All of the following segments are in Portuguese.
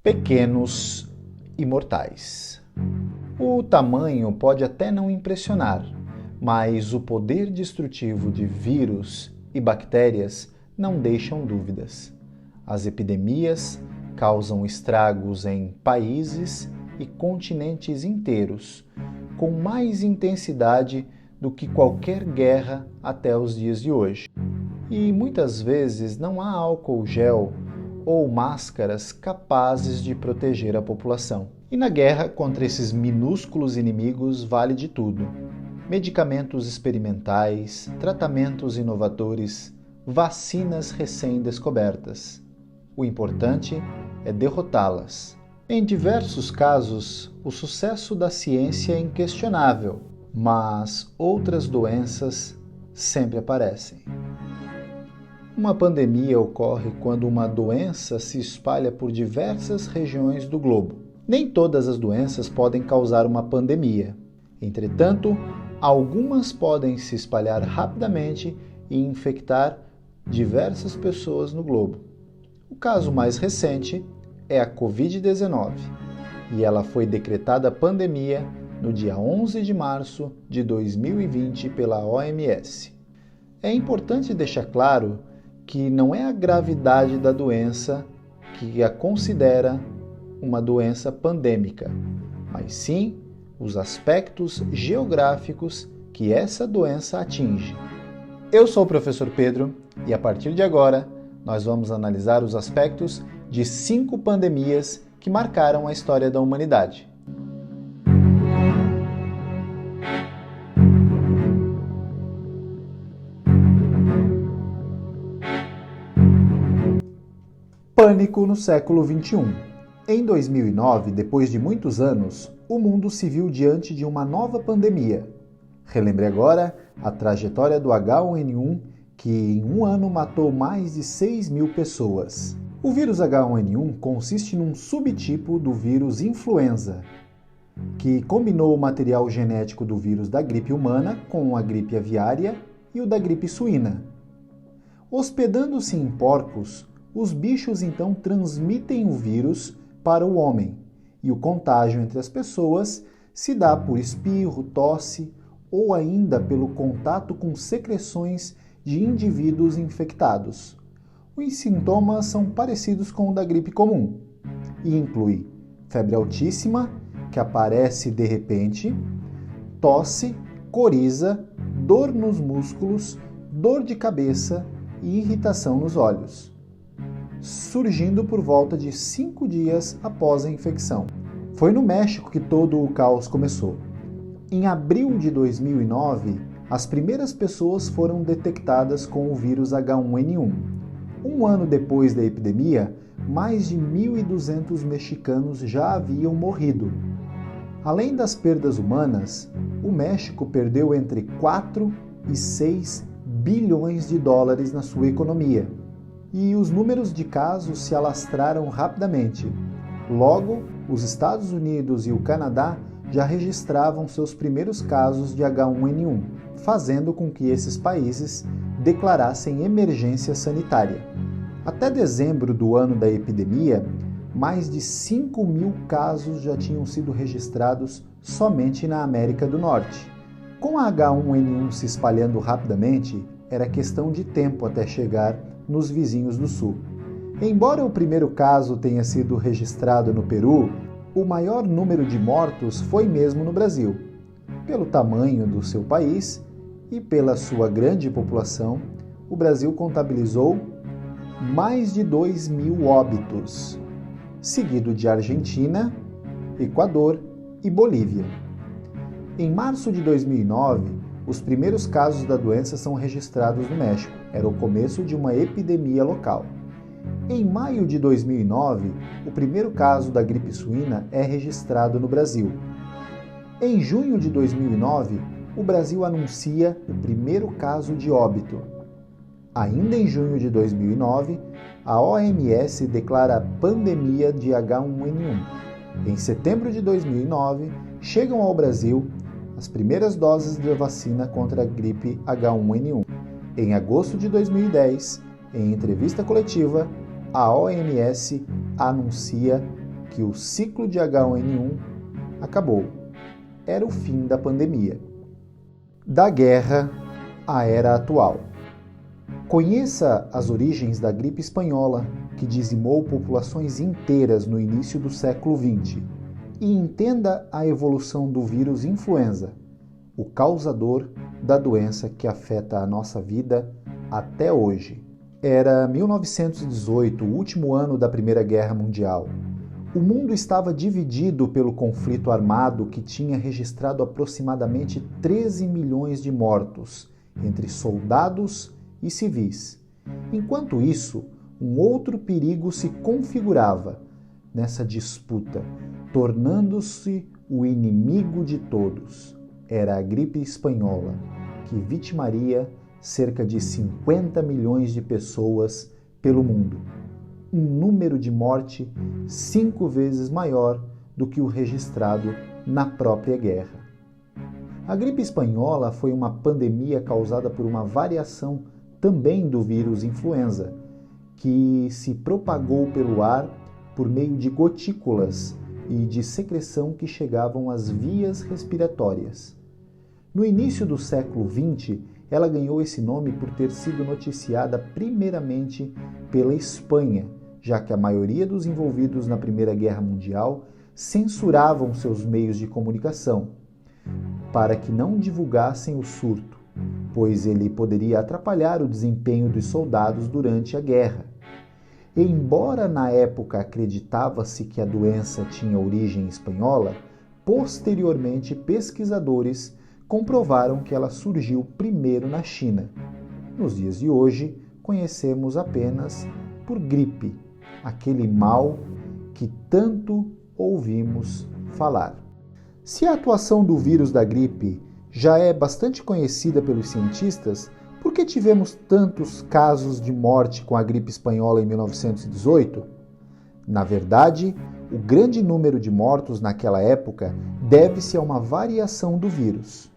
Pequenos imortais. O tamanho pode até não impressionar, mas o poder destrutivo de vírus e bactérias não deixam dúvidas. As epidemias causam estragos em países e continentes inteiros, com mais intensidade do que qualquer guerra até os dias de hoje. E muitas vezes não há álcool gel ou máscaras capazes de proteger a população. E na guerra contra esses minúsculos inimigos vale de tudo: medicamentos experimentais, tratamentos inovadores, vacinas recém-descobertas. O importante é derrotá-las. Em diversos casos, o sucesso da ciência é inquestionável, mas outras doenças sempre aparecem. Uma pandemia ocorre quando uma doença se espalha por diversas regiões do globo. Nem todas as doenças podem causar uma pandemia. Entretanto, algumas podem se espalhar rapidamente e infectar diversas pessoas no globo. O caso mais recente é a Covid-19, e ela foi decretada pandemia no dia 11 de março de 2020 pela OMS. É importante deixar claro que não é a gravidade da doença que a considera uma doença pandêmica, mas sim os aspectos geográficos que essa doença atinge. Eu sou o professor Pedro e a partir de agora nós vamos analisar os aspectos de 5 pandemias que marcaram a história da humanidade. Pânico no século XXI. Em 2009, depois de muitos anos, o mundo se viu diante de uma nova pandemia. Relembre agora a trajetória do H1N1, que em um ano matou mais de 6.000 pessoas. O vírus H1N1 consiste num subtipo do vírus influenza, que combinou o material genético do vírus da gripe humana com a gripe aviária e o da gripe suína. Hospedando-se em porcos, os bichos então transmitem o vírus para o homem, e o contágio entre as pessoas se dá por espirro, tosse ou ainda pelo contato com secreções de indivíduos infectados. Os sintomas são parecidos com o da gripe comum e inclui febre altíssima, que aparece de repente, tosse, coriza, dor nos músculos, dor de cabeça e irritação nos olhos, surgindo por volta de 5 dias após a infecção. Foi no México que todo o caos começou. Em abril de 2009, as primeiras pessoas foram detectadas com o vírus H1N1. Um ano depois da epidemia, mais de 1.200 mexicanos já haviam morrido. Além das perdas humanas, o México perdeu entre 4 e 6 bilhões de dólares na sua economia. E os números de casos se alastraram rapidamente. Logo, os Estados Unidos e o Canadá já registravam seus primeiros casos de H1N1, fazendo com que esses países declarassem emergência sanitária. Até dezembro do ano da epidemia, mais de 5.000 casos já tinham sido registrados somente na América do Norte. Com a H1N1 se espalhando rapidamente, era questão de tempo até chegar nos vizinhos do sul. Embora o primeiro caso tenha sido registrado no Peru, o maior número de mortos foi mesmo no Brasil. Pelo tamanho do seu país e pela sua grande população, o Brasil contabilizou mais de 2.000 óbitos, seguido de Argentina, Equador e Bolívia. Em março de 2009, os primeiros casos da doença são registrados no México. Era o começo de uma epidemia local. Em maio de 2009, o primeiro caso da gripe suína é registrado no Brasil. Em junho de 2009, o Brasil anuncia o primeiro caso de óbito. Ainda em junho de 2009, a OMS declara a pandemia de H1N1. Em setembro de 2009, chegam ao Brasil as primeiras doses da vacina contra a gripe H1N1. Em agosto de 2010, em entrevista coletiva, a OMS anuncia que o ciclo de H1N1 acabou. Era o fim da pandemia. Da guerra à era atual. Conheça as origens da gripe espanhola, que dizimou populações inteiras no início do século XX, e entenda a evolução do vírus influenza, o causador da doença que afeta a nossa vida até hoje. Era 1918, o último ano da Primeira Guerra Mundial. O mundo estava dividido pelo conflito armado que tinha registrado aproximadamente 13 milhões de mortos entre soldados e civis. Enquanto isso, um outro perigo se configurava nessa disputa, tornando-se o inimigo de todos. Era a gripe espanhola, que vitimaria cerca de 50 milhões de pessoas pelo mundo. Um número de morte 5 vezes maior do que o registrado na própria guerra. A gripe espanhola foi uma pandemia causada por uma variação também do vírus influenza, que se propagou pelo ar por meio de gotículas e de secreção que chegavam às vias respiratórias. No início do século XX, ela ganhou esse nome por ter sido noticiada primeiramente pela Espanha, já que a maioria dos envolvidos na Primeira Guerra Mundial censuravam seus meios de comunicação, para que não divulgassem o surto, pois ele poderia atrapalhar o desempenho dos soldados durante a guerra. E embora na época acreditava-se que a doença tinha origem espanhola, posteriormente pesquisadores comprovaram que ela surgiu primeiro na China. Nos dias de hoje, conhecemos apenas por gripe, aquele mal que tanto ouvimos falar. Se a atuação do vírus da gripe já é bastante conhecida pelos cientistas, por que tivemos tantos casos de morte com a gripe espanhola em 1918? Na verdade, o grande número de mortos naquela época deve-se a uma variação do vírus.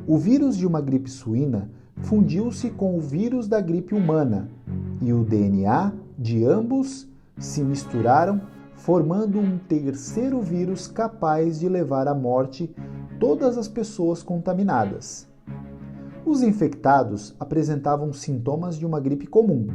O vírus de uma gripe suína fundiu-se com o vírus da gripe humana e o DNA de ambos se misturaram, formando um terceiro vírus capaz de levar à morte todas as pessoas contaminadas. Os infectados apresentavam sintomas de uma gripe comum.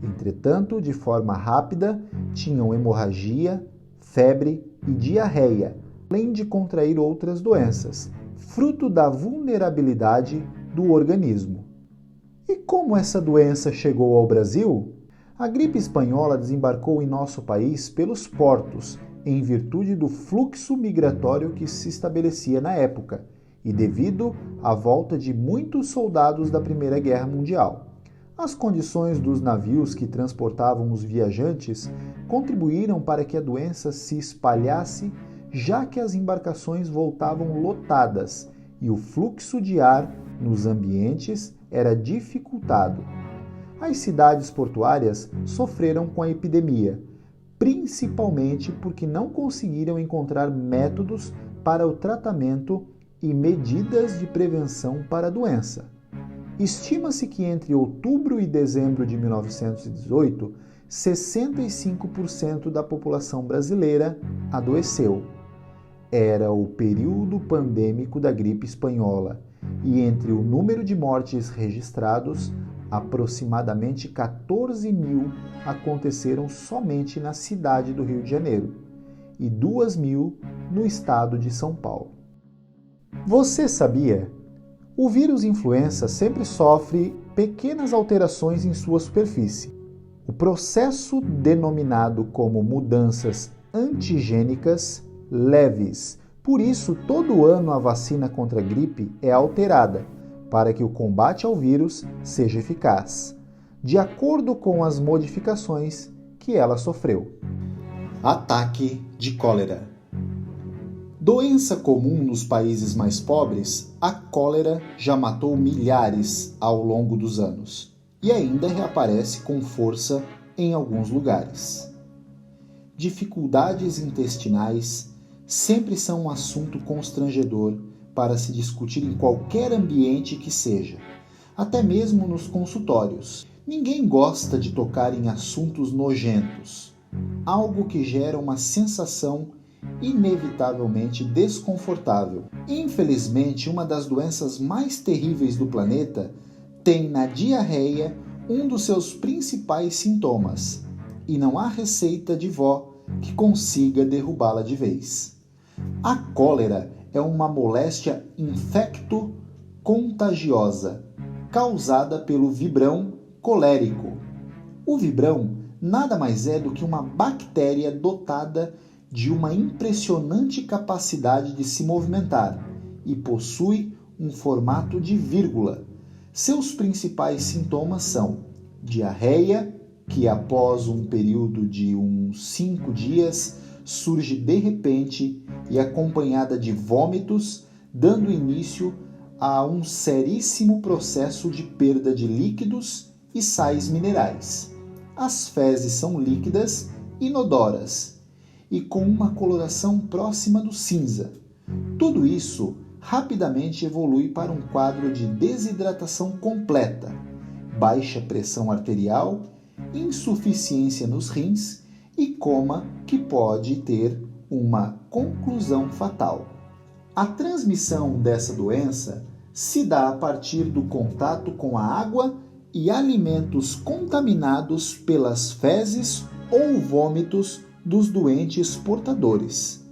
Entretanto, de forma rápida, tinham hemorragia, febre e diarreia, além de contrair outras doenças, fruto da vulnerabilidade do organismo. E como essa doença chegou ao Brasil? A gripe espanhola desembarcou em nosso país pelos portos, em virtude do fluxo migratório que se estabelecia na época e devido à volta de muitos soldados da Primeira Guerra Mundial. As condições dos navios que transportavam os viajantes contribuíram para que a doença se espalhasse, já que as embarcações voltavam lotadas e o fluxo de ar nos ambientes era dificultado. As cidades portuárias sofreram com a epidemia, principalmente porque não conseguiram encontrar métodos para o tratamento e medidas de prevenção para a doença. Estima-se que entre outubro e dezembro de 1918, 65% da população brasileira adoeceu. Era o período pandêmico da gripe espanhola, e entre o número de mortes registrados, aproximadamente 14 mil aconteceram somente na cidade do Rio de Janeiro e 2 mil no estado de São Paulo. Você sabia? O vírus influenza sempre sofre pequenas alterações em sua superfície. O processo denominado como mudanças antigênicas leves. Por isso, todo ano a vacina contra a gripe é alterada, para que o combate ao vírus seja eficaz, de acordo com as modificações que ela sofreu. Ataque de cólera. Doença comum nos países mais pobres, a cólera já matou milhares ao longo dos anos e ainda reaparece com força em alguns lugares. Dificuldades intestinais sempre são um assunto constrangedor para se discutir em qualquer ambiente que seja, até mesmo nos consultórios. Ninguém gosta de tocar em assuntos nojentos. algo que gera uma sensação inevitavelmente desconfortável. Infelizmente, uma das doenças mais terríveis do planeta tem na diarreia um dos seus principais sintomas, e não há receita de vó que consiga derrubá-la de vez. A cólera é uma moléstia infecto-contagiosa causada pelo vibrão colérico. O vibrão nada mais é do que uma bactéria dotada de uma impressionante capacidade de se movimentar e possui um formato de vírgula. Seus principais sintomas são diarreia, que após um período de uns 5 dias surge de repente e acompanhada de vômitos, dando início a um seríssimo processo de perda de líquidos e sais minerais. As fezes são líquidas, inodoras e com uma coloração próxima do cinza. Tudo isso rapidamente evolui para um quadro de desidratação completa, baixa pressão arterial, insuficiência nos rins e coma que pode ter uma conclusão fatal. A transmissão dessa doença se dá a partir do contato com a água e alimentos contaminados pelas fezes ou vômitos dos doentes portadores.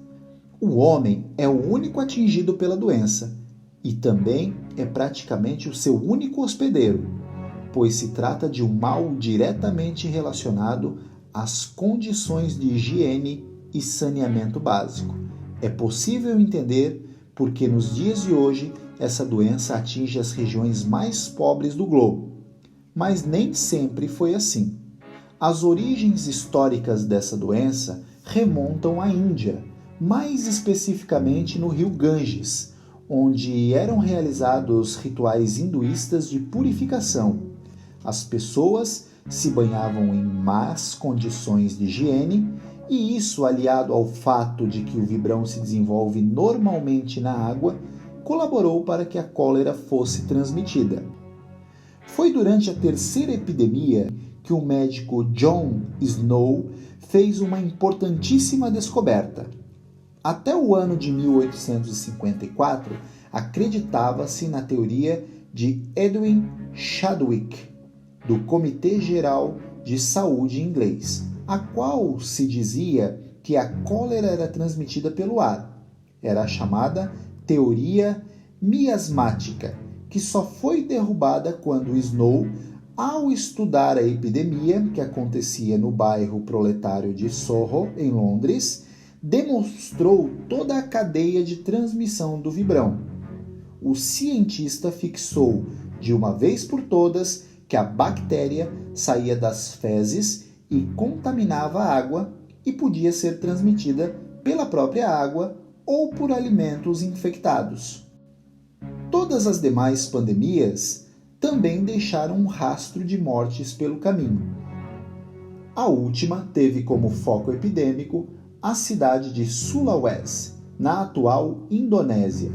O homem é o único atingido pela doença e também é praticamente o seu único hospedeiro, pois se trata de um mal diretamente relacionado às condições de higiene e saneamento básico. É possível entender porque nos dias de hoje essa doença atinge as regiões mais pobres do globo. Mas nem sempre foi assim. As origens históricas dessa doença remontam à Índia, mais especificamente no rio Ganges, onde eram realizados rituais hinduístas de purificação. As pessoas se banhavam em más condições de higiene, e isso, aliado ao fato de que o vibrão se desenvolve normalmente na água, colaborou para que a cólera fosse transmitida. Foi durante a terceira epidemia que o médico John Snow fez uma importantíssima descoberta. Até o ano de 1854, acreditava-se na teoria de Edwin Chadwick, do Comitê Geral de Saúde inglês, a qual se dizia que a cólera era transmitida pelo ar. Era a chamada teoria miasmática, que só foi derrubada quando Snow, ao estudar a epidemia que acontecia no bairro proletário de Soho, em Londres, demonstrou toda a cadeia de transmissão do vibrão. O cientista fixou de uma vez por todas que a bactéria saía das fezes e contaminava a água e podia ser transmitida pela própria água ou por alimentos infectados. Todas as demais pandemias também deixaram um rastro de mortes pelo caminho. A última teve como foco epidêmico a cidade de Sulawesi, na atual Indonésia,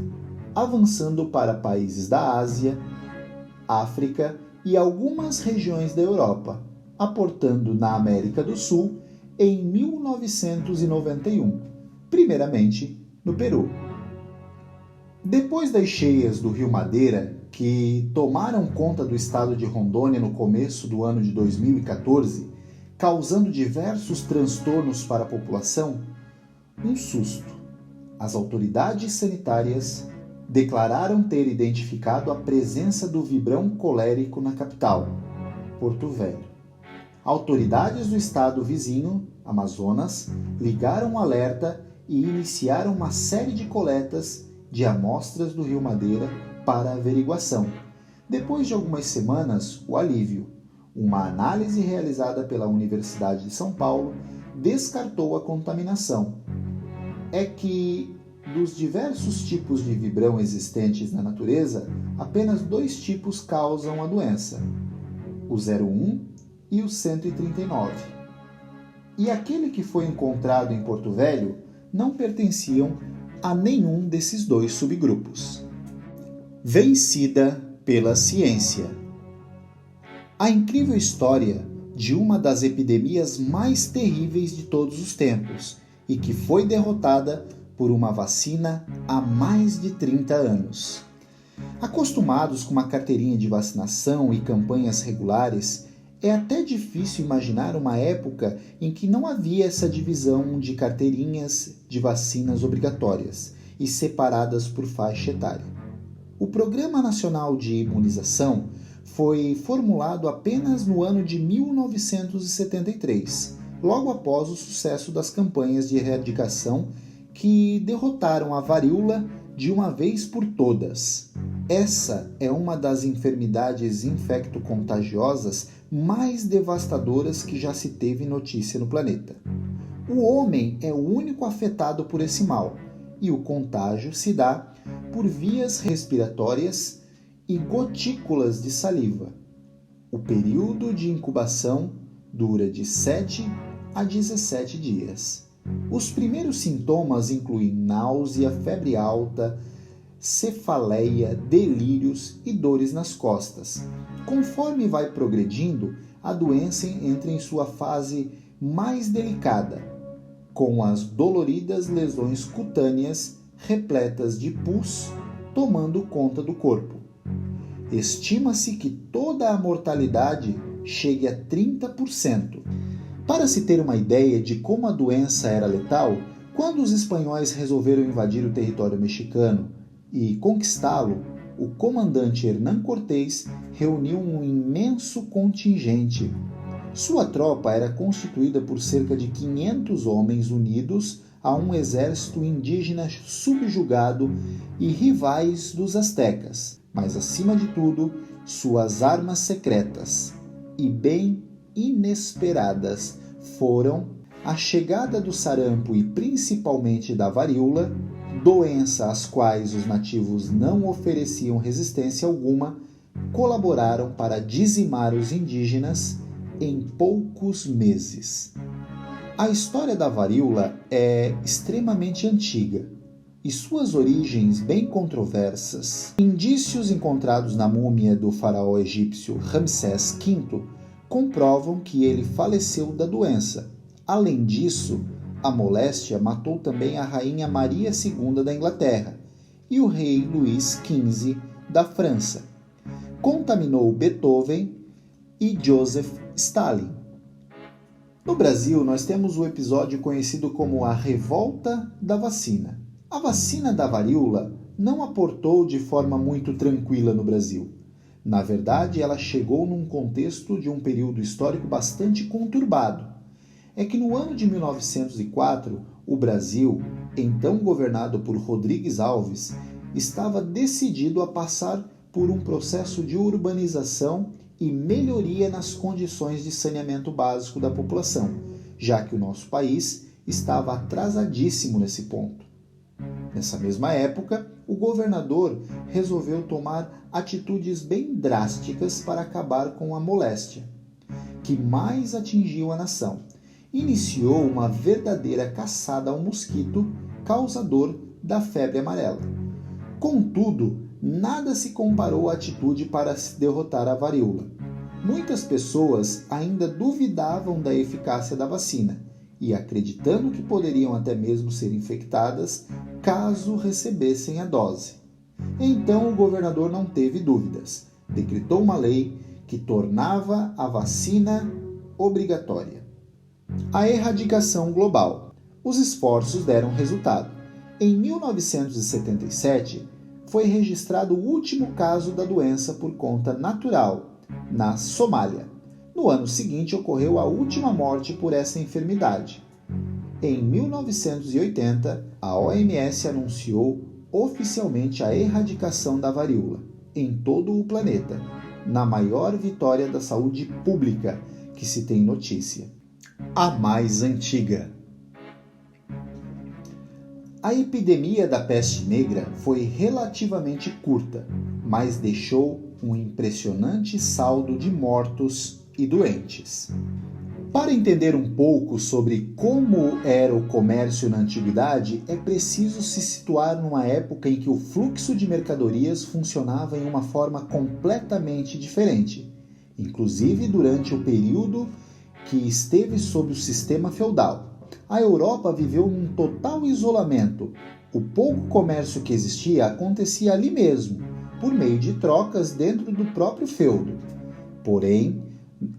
avançando para países da Ásia, África e algumas regiões da Europa, aportando na América do Sul em 1991, primeiramente no Peru. Depois das cheias do Rio Madeira, que tomaram conta do estado de Rondônia no começo do ano de 2014, causando diversos transtornos para a população, um susto. As autoridades sanitárias declararam ter identificado a presença do vibrão colérico na capital, Porto Velho. Autoridades do estado vizinho, Amazonas, ligaram o alerta e iniciaram uma série de coletas de amostras do Rio Madeira para averiguação. Depois de algumas semanas, o alívio. Uma análise realizada pela Universidade de São Paulo descartou a contaminação. É que, dos diversos tipos de vibrão existentes na natureza, apenas 2 tipos causam a doença: o 01 e o 139. E aquele que foi encontrado em Porto Velho não pertenciam a nenhum desses 2 subgrupos. Vencida pela ciência. A incrível história de uma das epidemias mais terríveis de todos os tempos e que foi derrotada por uma vacina há mais de 30 anos. Acostumados com uma carteirinha de vacinação e campanhas regulares, é até difícil imaginar uma época em que não havia essa divisão de carteirinhas de vacinas obrigatórias e separadas por faixa etária. O Programa Nacional de Imunização foi formulado apenas no ano de 1973, logo após o sucesso das campanhas de erradicação que derrotaram a varíola de uma vez por todas. Essa é uma das enfermidades infecto-contagiosas mais devastadoras que já se teve notícia no planeta. O homem é o único afetado por esse mal, e o contágio se dá por vias respiratórias e gotículas de saliva. O período de incubação dura de 7 a 17 dias. Os primeiros sintomas incluem náusea, febre alta, cefaleia, delírios e dores nas costas. Conforme vai progredindo, a doença entra em sua fase mais delicada, com as doloridas lesões cutâneas repletas de pus tomando conta do corpo. Estima-se que toda a mortalidade chegue a 30%. Para se ter uma ideia de como a doença era letal, quando os espanhóis resolveram invadir o território mexicano e conquistá-lo, o comandante Hernán Cortés reuniu um imenso contingente. Sua tropa era constituída por cerca de 500 homens unidos a um exército indígena subjugado e rivais dos astecas, mas acima de tudo, suas armas secretas e bem inesperadas foram a chegada do sarampo e principalmente da varíola, doença às quais os nativos não ofereciam resistência alguma, colaboraram para dizimar os indígenas em poucos meses. A história da varíola é extremamente antiga e suas origens bem controversas. Indícios encontrados na múmia do faraó egípcio Ramsés V comprovam que ele faleceu da doença. Além disso, a moléstia matou também a rainha Maria II da Inglaterra e o rei Luís XV da França. Contaminou Beethoven e Joseph Stalin. No Brasil, nós temos o episódio conhecido como a Revolta da Vacina. A vacina da varíola não aportou de forma muito tranquila no Brasil. Na verdade, ela chegou num contexto de um período histórico bastante conturbado. É que no ano de 1904, o Brasil, então governado por Rodrigues Alves, estava decidido a passar por um processo de urbanização e melhoria nas condições de saneamento básico da população, já que o nosso país estava atrasadíssimo nesse ponto. Nessa mesma época, o governador resolveu tomar atitudes bem drásticas para acabar com a moléstia, que mais atingiu a nação. Iniciou uma verdadeira caçada ao mosquito causador da febre amarela. Contudo, nada se comparou à atitude para se derrotar a varíola. Muitas pessoas ainda duvidavam da eficácia da vacina e, acreditando que poderiam até mesmo ser infectadas caso recebessem a dose. Então o governador não teve dúvidas, decretou uma lei que tornava a vacina obrigatória. A erradicação global. Os esforços deram resultado. Em 1977, foi registrado o último caso da doença por conta natural, na Somália. No ano seguinte, ocorreu a última morte por essa enfermidade. Em 1980, a OMS anunciou oficialmente a erradicação da varíola em todo o planeta, na maior vitória da saúde pública que se tem notícia. A mais antiga. A epidemia da peste negra foi relativamente curta, mas deixou um impressionante saldo de mortos e doentes. Para entender um pouco sobre como era o comércio na antiguidade, é preciso se situar numa época em que o fluxo de mercadorias funcionava em uma forma completamente diferente, inclusive durante o período que esteve sob o sistema feudal. A Europa viveu num total isolamento. O pouco comércio que existia acontecia ali mesmo, por meio de trocas dentro do próprio feudo. Porém,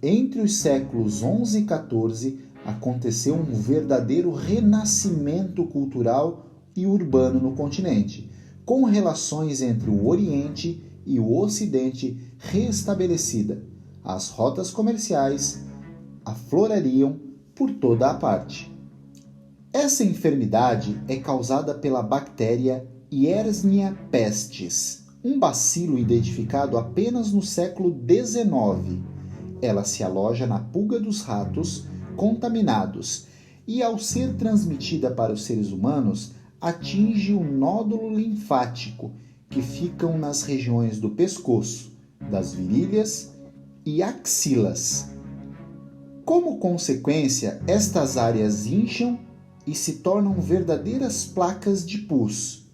entre os séculos XI e XIV, aconteceu um verdadeiro renascimento cultural e urbano no continente, com relações entre o Oriente e o Ocidente restabelecida. As rotas comerciais aflorariam por toda a parte. Essa enfermidade é causada pela bactéria Yersinia pestis, um bacilo identificado apenas no século XIX. Ela se aloja na pulga dos ratos contaminados e, ao ser transmitida para os seres humanos, atinge o nódulo linfático, que ficam nas regiões do pescoço, das virilhas e axilas. Como consequência, estas áreas incham e se tornam verdadeiras placas de pus.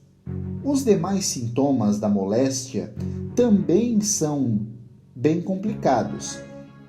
Os demais sintomas da moléstia também são bem complicados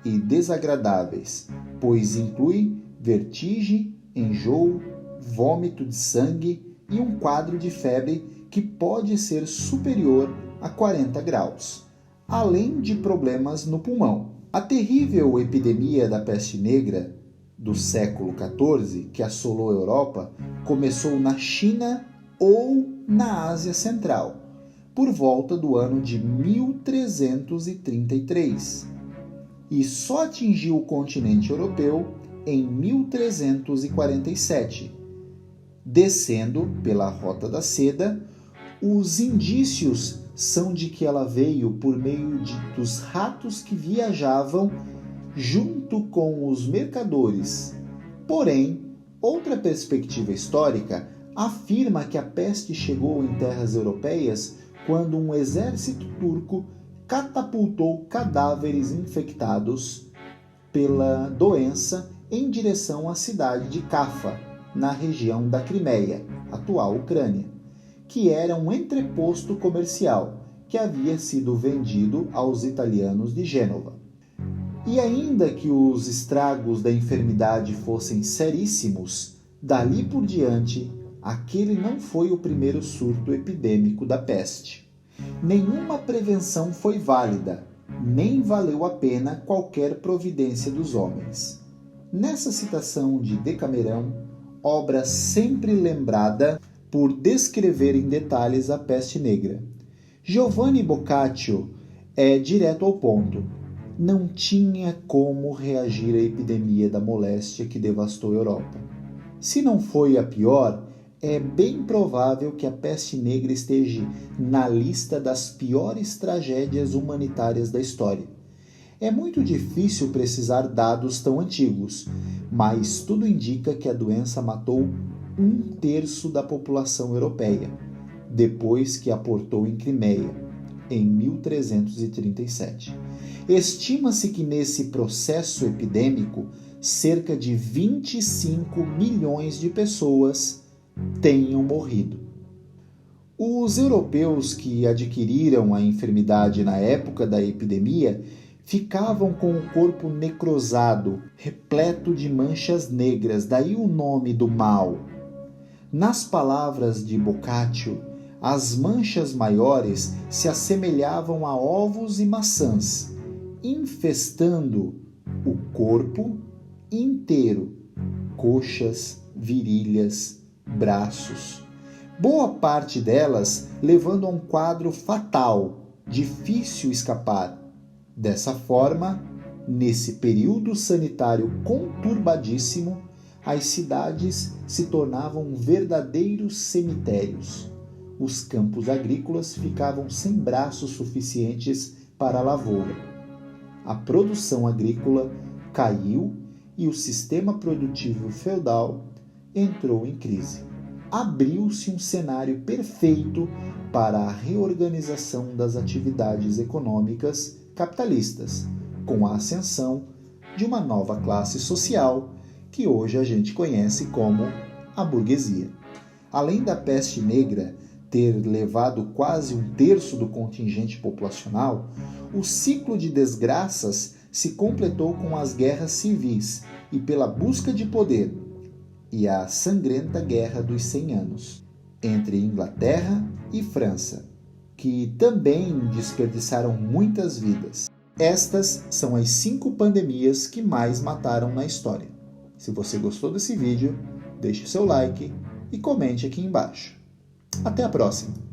e desagradáveis, pois inclui vertigem, enjoo, vômito de sangue e um quadro de febre que pode ser superior a 40 graus, além de problemas no pulmão. A terrível epidemia da peste negra do século XIV, que assolou a Europa, começou na China ou na Ásia Central, por volta do ano de 1333, e só atingiu o continente europeu em 1347. Descendo pela Rota da Seda, os indícios são de que ela veio por meio dos ratos que viajavam junto com os mercadores. Porém, outra perspectiva histórica afirma que a peste chegou em terras europeias quando um exército turco catapultou cadáveres infectados pela doença em direção à cidade de Cafa, na região da Crimeia, atual Ucrânia, que era um entreposto comercial que havia sido vendido aos italianos de Gênova. E ainda que os estragos da enfermidade fossem seríssimos, dali por diante, aquele não foi o primeiro surto epidêmico da peste. Nenhuma prevenção foi válida, nem valeu a pena qualquer providência dos homens. Nessa citação de Decamerão, obra sempre lembrada por descrever em detalhes a peste negra, Giovanni Boccaccio é direto ao ponto. Não tinha como reagir à epidemia da moléstia que devastou a Europa. Se não foi a pior, é bem provável que a peste negra esteja na lista das piores tragédias humanitárias da história. É muito difícil precisar dados tão antigos, mas tudo indica que a doença matou 1/3 da população europeia, depois que aportou em Crimeia, em 1337. Estima-se que nesse processo epidêmico, cerca de 25 milhões de pessoas tenham morrido. Os europeus que adquiriram a enfermidade na época da epidemia ficavam com o corpo necrosado, repleto de manchas negras, daí o nome do mal. Nas palavras de Boccaccio, as manchas maiores se assemelhavam a ovos e maçãs, infestando o corpo inteiro, coxas, virilhas, braços. Boa parte delas levando a um quadro fatal, difícil escapar. Dessa forma, nesse período sanitário conturbadíssimo, as cidades se tornavam verdadeiros cemitérios. Os campos agrícolas ficavam sem braços suficientes para a lavoura. A produção agrícola caiu e o sistema produtivo feudal entrou em crise. Abriu-se um cenário perfeito para a reorganização das atividades econômicas capitalistas, com a ascensão de uma nova classe social que hoje a gente conhece como a burguesia. Além da peste negra ter levado quase 1/3 do contingente populacional, o ciclo de desgraças se completou com as guerras civis, e pela busca de poder, e a sangrenta Guerra dos 100 Anos, entre Inglaterra e França, que também desperdiçaram muitas vidas. Estas são as 5 pandemias que mais mataram na história. Se você gostou desse vídeo, deixe seu like e comente aqui embaixo. Até a próxima!